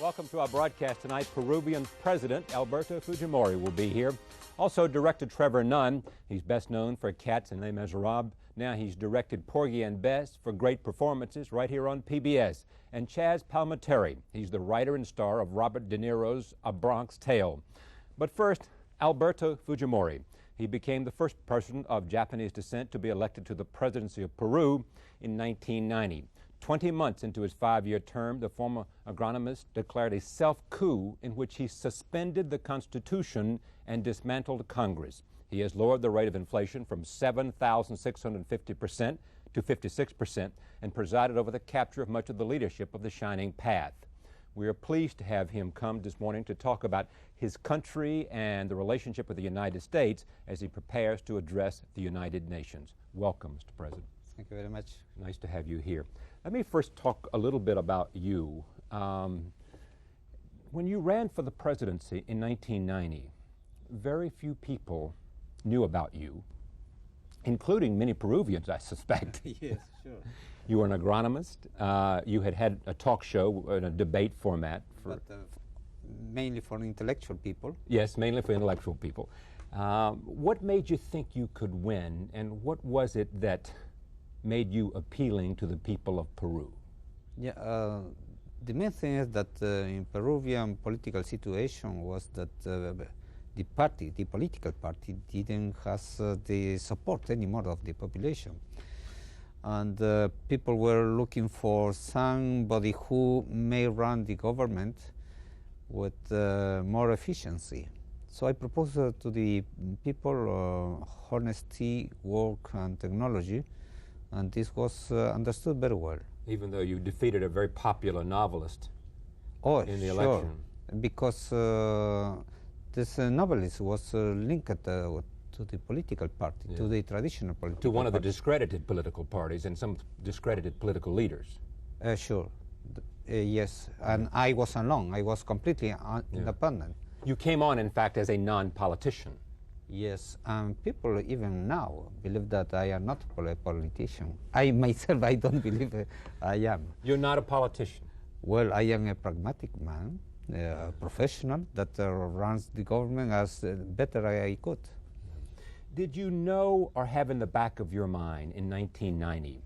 Welcome to our broadcast tonight. Peruvian President Alberto Fujimori will be here. Also, director Trevor Nunn. He's best known for Cats and Les Miserables. Now he's directed Porgy and Bess for great performances right here on PBS. And Chaz Palminteri. He's the writer and star of Robert De Niro's A Bronx Tale. But first, Alberto Fujimori. He became the first person of Japanese descent to be elected to the presidency of Peru in 1990. 20 months into his 5-year term, the former agronomist declared a self-coup in which he suspended the Constitution and dismantled Congress. He has lowered the rate of inflation from 7,650% to 56% and presided over the capture of much of the leadership of the Shining Path. We are pleased to have him come this morning to talk about his country and the relationship with the United States as he prepares to address the United Nations. Welcome, Mr. President. Thank you very much. Nice to have you here. Let me first talk a little bit about you. When you ran for the presidency in 1990, very few people knew about you, including many Peruvians, I suspect. Yes, sure. You were an agronomist. You had a talk show in a debate format. Mainly for intellectual people. Yes, mainly for intellectual people. What made you think you could win, and what was it that made you appealing to the people of Peru? Yeah, the main thing is that in Peruvian political situation was that the political party didn't have the support anymore of the population. And people were looking for somebody who may run the government with more efficiency. So I proposed to the people honesty, work, and technology, and this was understood very well. Even though you defeated a very popular novelist in the election. Because this novelist was linked to the political party, to the traditional political party. To one of the discredited political parties and some discredited political leaders. Yes, and I was alone. I was completely independent. You came on, in fact, as a non-politician. Yes, and people even now believe that I am not a politician. I myself, I don't believe I am. You're not a politician? Well, I am a pragmatic man, a professional that runs the government as better I could. Did you know or have in the back of your mind in 1990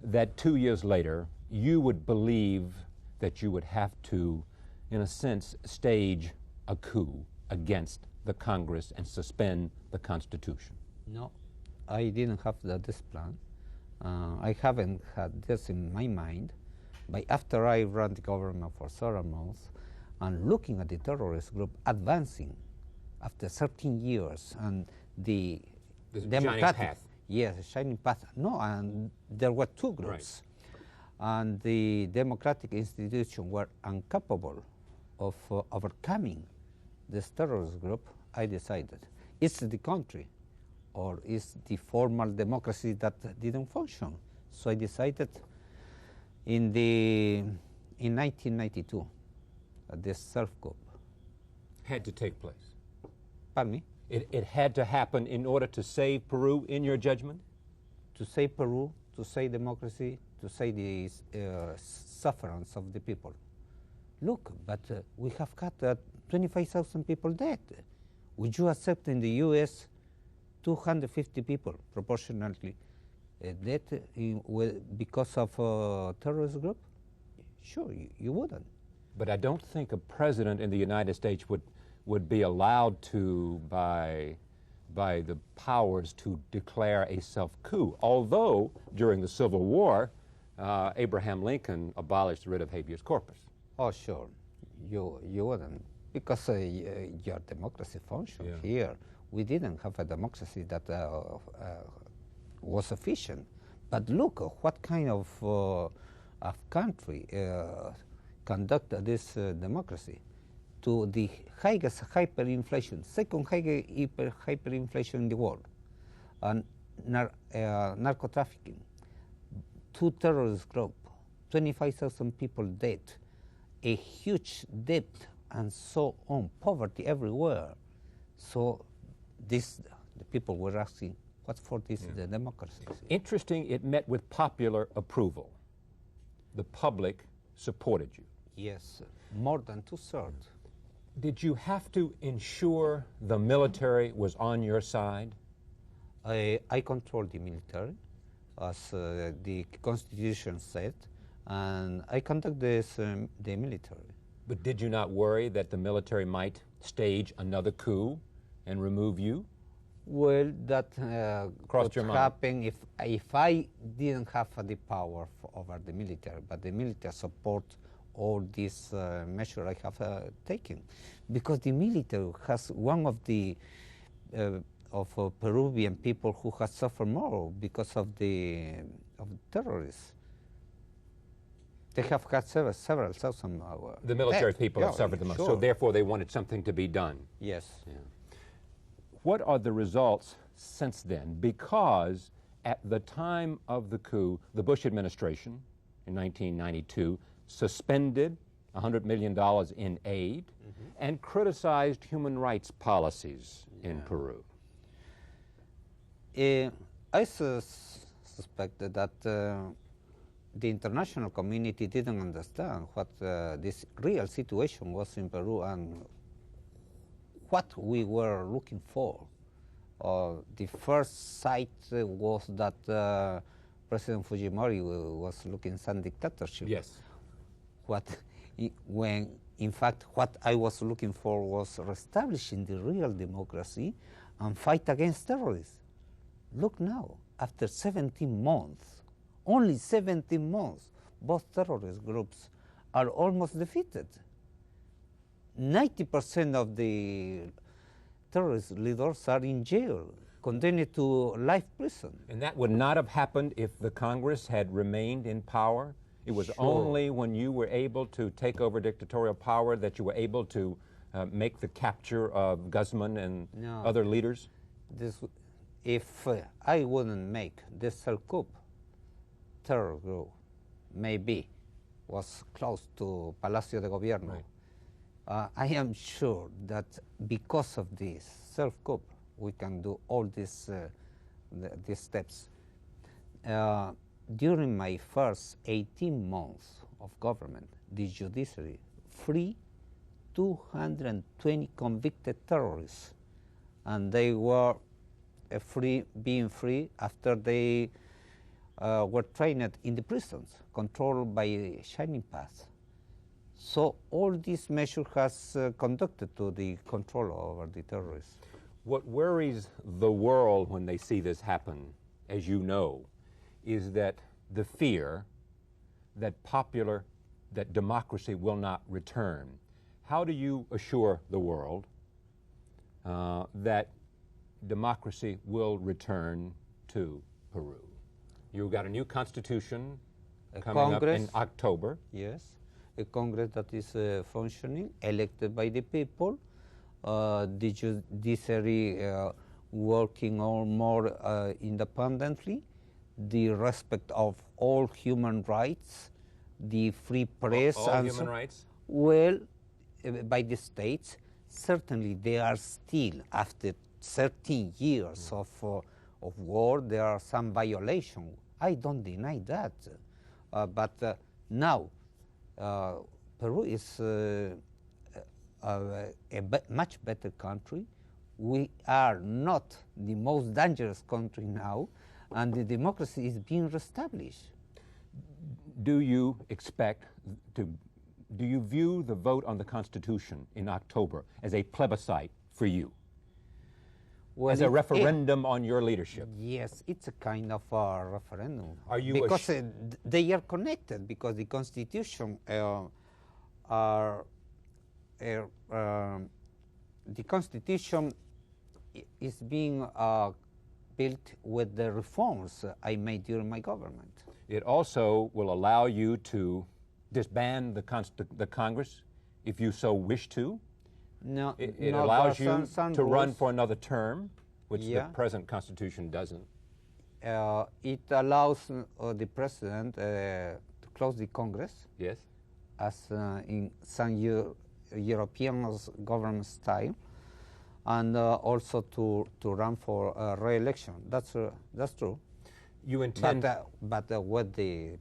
that 2 years later you would believe that you would have to, in a sense, stage a coup against the Congress and suspend the Constitution? No, I didn't have this plan. I haven't had this in my mind. But after I ran the government for several months and looking at the terrorist group advancing after 13 years and the democratic Shining Path. Yes, Shining Path. No, and there were two groups. Right. And the democratic institutions were incapable of overcoming this terrorist group. I decided, it's the country or is the formal democracy that didn't function. So I decided in 1992, this self-coup had to take place. Pardon me? It had to happen in order to save Peru, in your judgment? To save Peru, to save democracy, to save the sufferance of the people. Look, but we have got 25,000 people dead. Would you accept in the U.S. 250 people proportionally dead because of a terrorist group? Sure, you wouldn't. But I don't think a president in the United States would be allowed to, by the powers, to declare a self-coup. Although, during the Civil War, Abraham Lincoln abolished the writ of habeas corpus. Oh, sure. You wouldn't. Because your democracy functions here. We didn't have a democracy that was efficient. But look, what kind of country conduct this democracy to the highest hyperinflation, second highest hyperinflation in the world, and narco-trafficking, 2 terrorist groups, 25,000 people dead, a huge debt, and so on, poverty everywhere. So the people were asking, what for this the democracy? Interesting, it met with popular approval. The public supported you. Yes, more than 2/3. Did you have to ensure the military was on your side? I control the military, as the Constitution said, and I conduct the military. But did you not worry that the military might stage another coup and remove you? Well, that Crossed could your mind. happen if I didn't have the power over the military, but the military support all these measures I have taken, because the military has one of the Peruvian people who has suffered more because of the terrorists. They have had several thousand. The military deaths. people have suffered the most, so Sure. therefore they wanted something to be done. Yes. Yeah. What are the results since then? Because at the time of the coup, the Bush administration in 1992 suspended $100 million in aid and criticized human rights policies in Peru. I suspected that the international community didn't understand what this real situation was in Peru and what we were looking for. The first sight was that President Fujimori was looking some dictatorship. Yes. When in fact what I was looking for was reestablishing the real democracy and fight against terrorists. Look now, after 17 months, only 17 months, both terrorist groups are almost defeated. 90% of the terrorist leaders are in jail, condemned to life prison. And that would not have happened if the Congress had remained in power? It was Sure. only when you were able to take over dictatorial power that you were able to make the capture of Guzman and No. other leaders? If I wouldn't make this Self-coup, terror group maybe was close to Palacio de Gobierno. Right. I am sure that because of this Self-coup, we can do all these steps. During my first 18 months of government, the judiciary freed 220 convicted terrorists, and they were being free after they were trained in the prisons, controlled by Shining Path. So all these measures has conducted to the control over the terrorists. What worries the world when they see this happen, as you know, is that the fear that democracy will not return. How do you assure the world that democracy will return to Peru? You've got a new constitution coming up in October. Yes, a Congress that is functioning, elected by the people, the judiciary working on more independently, the respect of all human rights, the free press. All human rights? Well, by the states, certainly they are still, after 13 years of war, there are some violations. I don't deny that. But now, Peru is a much better country. We are not the most dangerous country now, and the democracy is being reestablished. Do you view the vote on the Constitution in October as a plebiscite for you? Well, as a referendum on your leadership? Yes, it's a kind of a referendum. Are you because they are connected, because the Constitution the Constitution is being built with the reforms I made during my government. It also will allow you to disband the Congress if you so wish to? No, It no, allows but you to run rules, for another term, which Yeah. the present Constitution doesn't. It allows the president to close the Congress, Yes? as in some European government style, and also to run for re-election. That's true. You intend... But with the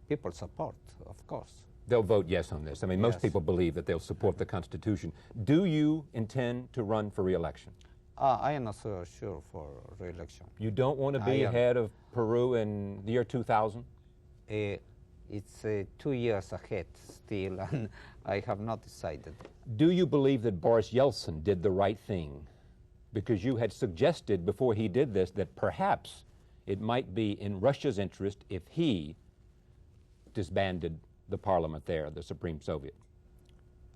people support, of course. They'll vote yes on this. I mean, most Yes. people believe that they'll support the Constitution. Do you intend to run for re-election? I am not so sure for re-election. You don't want to be I am. ahead of Peru in the year 2000? It's 2 years ahead still, and I have not decided. Do you believe that Boris Yeltsin did the right thing? Because you had suggested before he did this that perhaps it might be in Russia's interest if he disbanded the parliament there, the Supreme Soviet.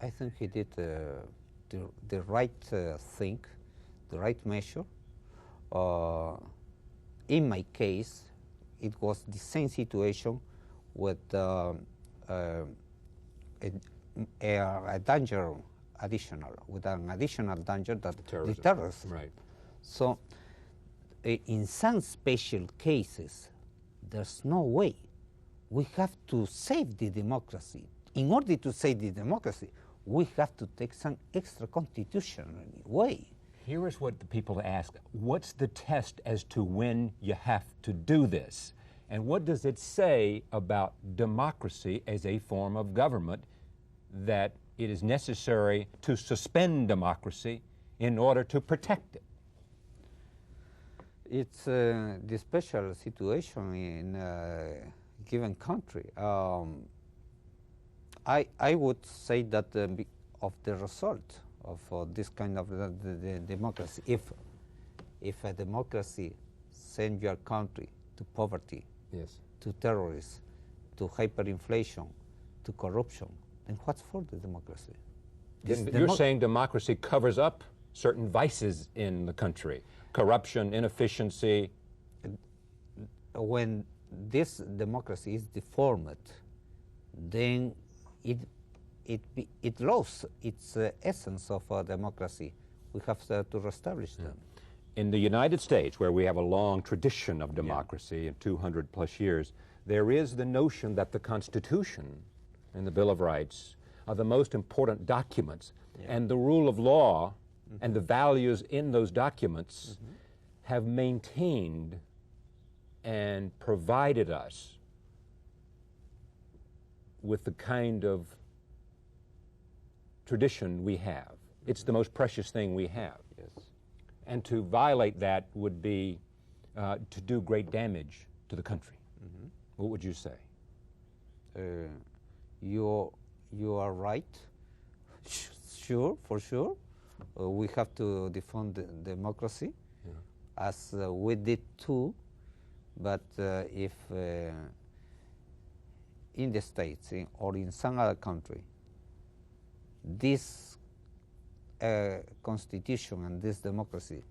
I think he did the right thing, the right measure. In my case, it was the same situation with a danger additional, with an additional danger that the terrorism. Right. So in some special cases, there's no way. We have to save the democracy. In order to save the democracy, we have to take some extra constitutional way. Here is what the people ask. What's the test as to when you have to do this? And what does it say about democracy as a form of government, that it is necessary to suspend democracy in order to protect it? It's the special situation in a given country. I would say that of the result of this kind of the democracy, if a democracy sends your country to poverty, Yes. to terrorism, to hyperinflation, to corruption, then what's for the democracy? You're saying democracy covers up certain vices in the country, corruption, inefficiency. When this democracy is deformed, then it lost its essence of democracy. We have to reestablish them. In the United States, where we have a long tradition of democracy, in 200 plus years, there is the notion that the Constitution and the Bill of Rights are the most important documents, and the rule of law and the values in those documents have maintained and provided us with the kind of tradition we have. It's the most precious thing we have. Yes. And to violate that would be to do great damage to the country. What would you say? You are right. Sure, for sure. We have to defend democracy, as we did too. But if in the States or in some other country, this constitution and this democracy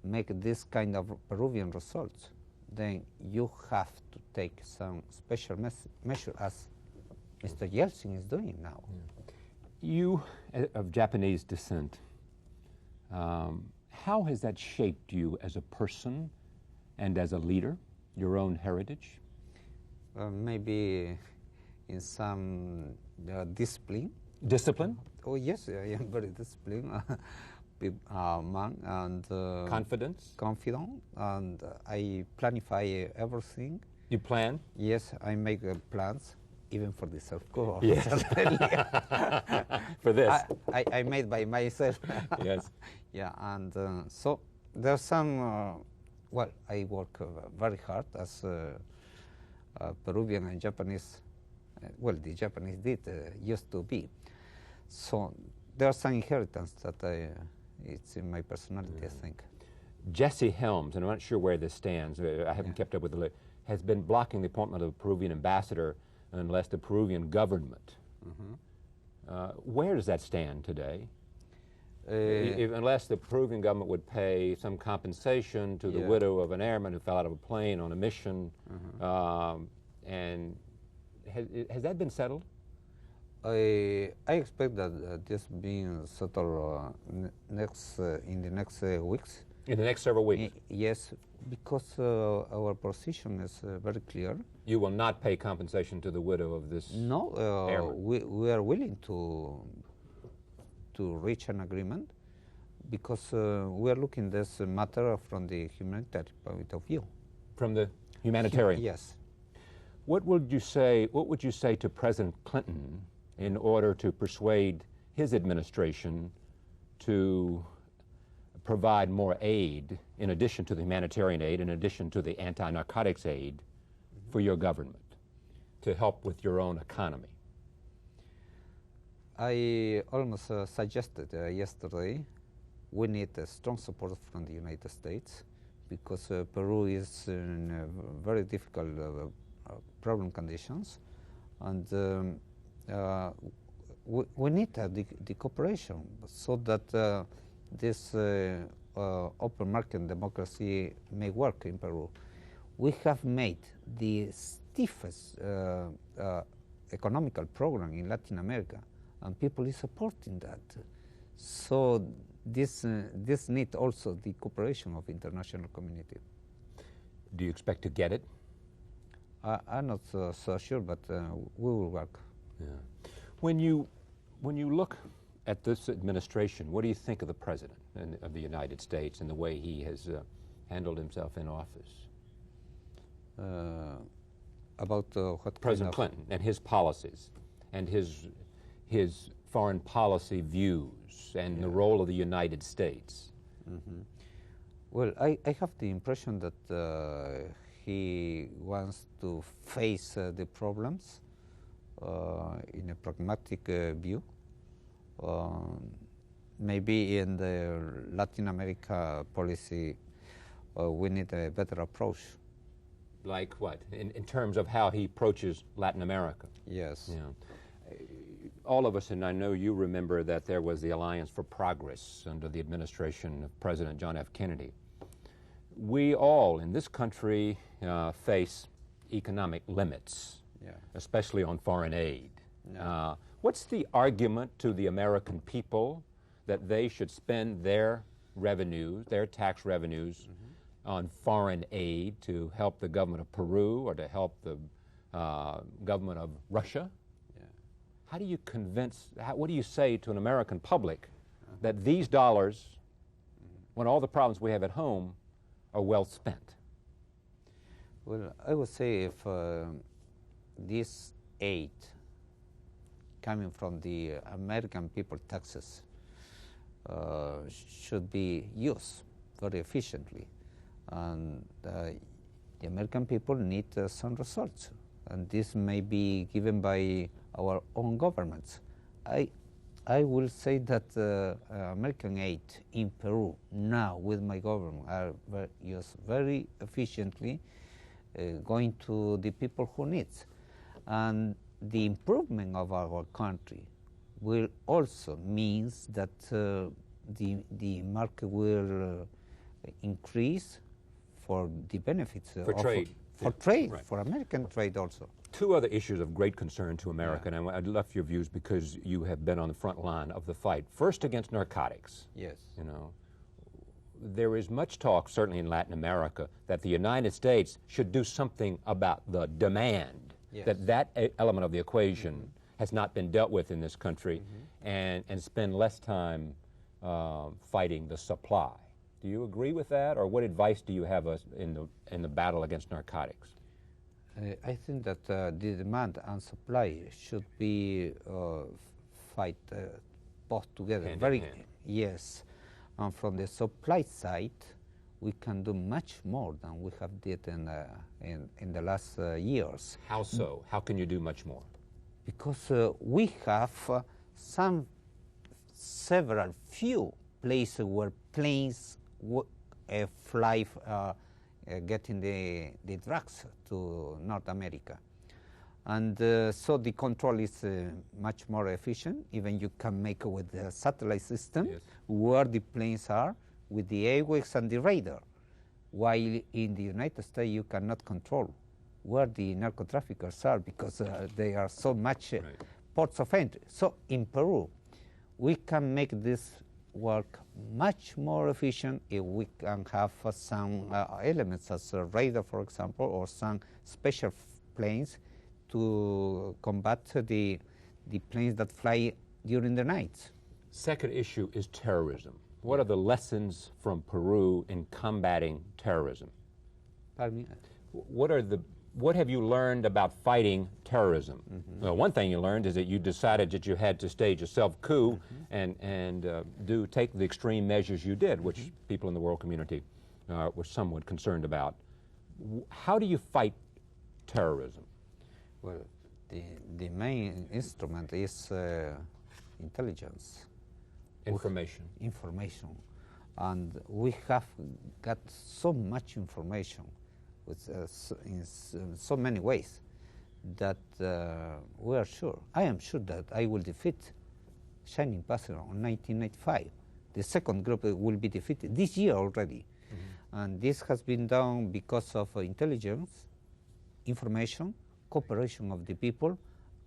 make this kind of Peruvian results, then you have to take some special measure, as Mr. Yeltsin is doing now. You, of Japanese descent, how has that shaped you as a person and as a leader, your own heritage? Maybe in some discipline. Discipline? Oh yes, I am very disciplined man, and Confidence? confident, and I planify everything. You plan? Yes, I make plans, even for the self-coup. Yes. For this? I made by myself. Yes. Yeah, and so there's some, well, I work very hard as Peruvian and Japanese, well, the Japanese used to be. So there's some inheritance that it's in my personality, I think. Jesse Helms, and I'm not sure where this stands, I haven't kept up with the list, has been blocking the appointment of a Peruvian ambassador unless the Peruvian government. Where does that stand today? Unless the Peruvian government would pay some compensation to the widow of an airman who fell out of a plane on a mission, and Has that been settled? I expect that this being settled in the next weeks. In the next several weeks? Yes, because our position is very clear. You will not pay compensation to the widow of this airman? We are willing to reach an agreement because we are looking at this matter from the humanitarian point of view. From the humanitarian? Yes. What would you say to President Clinton in order to persuade his administration to provide more aid, in addition to the humanitarian aid, in addition to the anti-narcotics aid, for your government, to help with your own economy? I almost suggested yesterday we need strong support from the United States because Peru is in very difficult problem conditions, and we need the cooperation so that this open market democracy may work in Peru. We have made the stiffest economical program in Latin America, and people is supporting that. So this needs also the cooperation of international community. Do you expect to get it? I'm not so sure, but we will work. Yeah. When you look at this administration, what do you think of the President of the United States and the way he has handled himself in office? About what President Clinton and his policies and his foreign policy views and the role of the United States. Mm-hmm. Well, I have the impression that he wants to face the problems in a pragmatic view. Maybe in the Latin America policy, we need a better approach. Like what? In terms of how he approaches Latin America? Yes. Yeah. All of us, and I know you remember that there was the Alliance for Progress under the administration of President John F. Kennedy. We all in this country face economic limits, especially on foreign aid. Yeah. What's the argument to the American people that they should spend their revenues, their tax revenues, on foreign aid to help the government of Peru or to help the government of Russia? Yeah. How do you convince, what do you say to an American public that these dollars, when all the problems we have at home, are well spent? Well, I would say if this aid coming from the American people taxes should be used very efficiently, and the American people need some results, and this may be given by our own governments. I will say that American aid in Peru now with my government are used very efficiently, going to the people who need, and the improvement of our country will also means that the market will increase for the benefits for trade. For trade, right. For American trade also. Two other issues of great concern to America, and I'd love your views because you have been on the front line of the fight. First, against narcotics. Yes. You know, there is much talk, certainly in Latin America, that the United States should do something about the demand. Yes. That element of the equation has not been dealt with in this country, and spend less time fighting the supply. Do you agree with that, or what advice do you have us in the battle against narcotics? I think that the demand and supply should be fight both together. Hand in hand. Yes, and from the supply side, we can do much more than we have did in the last years. How so? How can you do much more? Because we have several few places where planes fly getting the drugs to North America. And so the control is much more efficient. Even you can make it with the satellite system where the planes are with the airways and the radar. While in the United States you cannot control where the narco traffickers are, because they are so much ports of entry. So in Peru, we can make this work much more efficient if we can have some elements as a radar, for example, or some special planes to combat the planes that fly during the night. Second issue is terrorism. What are the lessons from Peru in combating terrorism? Pardon me? What have you learned about fighting terrorism? Well, one thing you learned is that you decided that you had to stage a self-coup and take the extreme measures you did, which people in the world community were somewhat concerned about. How do you fight terrorism? Well, the main instrument is intelligence. Information. And we have got so much information with, in so many ways that we are sure, I am sure that I will defeat Shining Passenger on 1995. The second group will be defeated this year already. And this has been done because of intelligence, information, cooperation of the people,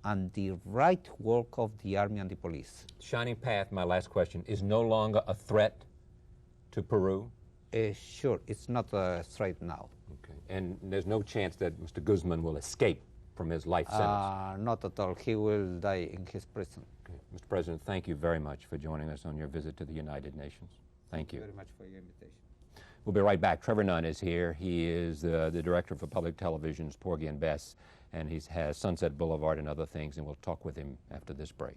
and the right work of the army and the police. Shining Path, my last question, is no longer a threat to Peru? Sure, it's not a threat now. Okay. And there's no chance that Mr. Guzman will escape from his life sentence? Not at all. He will die in his prison. Okay. Mr. President, thank you very much for joining us on your visit to the United Nations. Thank you. Thank you very much for your invitation. We'll be right back. Trevor Nunn is here. He is the director for public television's Porgy and Bess, and he has Sunset Boulevard and other things, and we'll talk with him after this break.